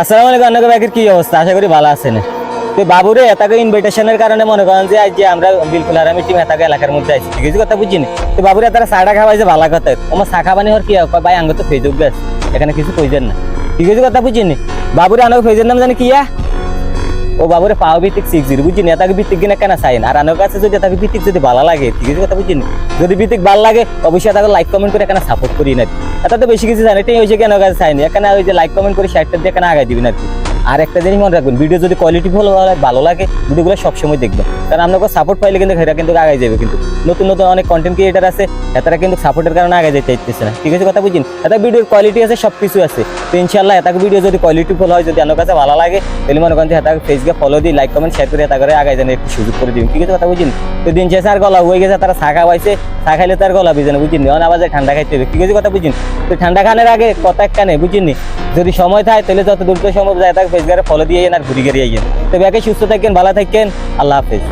আসসালামু আলাইকুম। আপনাকে ব্যাগের কি অবস্থা? আশা করি ভালো আছেন। তো বাবুরে এটাকে ইনভিটেশনের কারণে মনে করেন যে আজ যে আমরা বিলকুল আরামি টিম এটাকে এলাকার মধ্যে আছি, ঠিক আছে কথা বুঝিনি। তো বাবুরে তারা চাটা খাওয়াই যে ভালো কথা, আমার চা খাবানি হওয়ার কি ভাই আঙ্গ তো ফেসবুক আছে, এখানে কিছু প্রয়োজন না, ঠিক আছে কথা বুঝিনি। বাবুরে আনক ফেজের নাম জানি কিয়া ও বাবুরে পাও ভিত্তিক 60 বুঝিনি, এটাকে ভিত্তিক কিনা কেন চাই না। আর আনক কাছে যদি এটাকে ভিত্তিক যদি ভালো লাগে, ঠিক আছে কথা বুঝিনি। যদি ভিত্তিক ভালো লাগে অবশ্যই এটাকে লাইক কমেন্ট করে এখানে সাপোর্ট করি না। এটা তো বেশি কিছু জানি, এটাই হয়েছে কেন কাছে চাইনি, এখানে ওই যে লাইক কমেন্ট করে শেয়ারটা দিয়ে এখানে আগাই দিবেন আর কি। আর একটা জিনিস মনে রাখবেন, ভিডিও যদি কোয়ালিটি ভালো লাগে ভিডিওগুলো সবসময় দেখবেন, কারণ আপনাকে সাপোর্ট পাইলে কিন্তু এটা কিন্তু আগাই যাবে। কিন্তু নতুন নতুন অনেক কন্টেন্ট ক্রিয়েটার আছে, তারা কিন্তু সাপোর্টের কারণে আগে যেতে চাইতেছে না, ঠিক আছে কথা বুঝিন। এটা ভিডিওর কোয়ালিটি আছে, সব কিছু আছে। তো ইনশাল্লাহ এটা ভিডিও যদি কোয়ালিটি ফুল হয়, যদি আপনার কাছে ভালো লাগে, তাহলে মনে করেন যে এটা ফেসবুকে ফলো দিয়ে লাইক কমেন্ট শেয়ার করে এটা করে আগে জানে একটু সুযোগ করে দিবেন, ঠিক আছে কথা বুঝিন। তো দিন শেষে আর গলা হয়ে গেছে, তারা চা খাওয়াইছে, চা খাইলে তার গলা বুঝেন বুঝিনি, আবার ঠান্ডা খাইতে হবে, ঠিক আছে কথা বুঝিন। তো ঠান্ডা খানের আগে কথা এক কানে বুঝিনি, যদি সময় থাকে তাহলে যত দ্রুত সম্ভব যায় তাকে ফেসবুকে ফলো দিয়ে আর ঘুরি গিয়ে তো ব্যাকে সুস্থ থাকেন, ভালো থাকেন, আল্লাহ হাফেজ।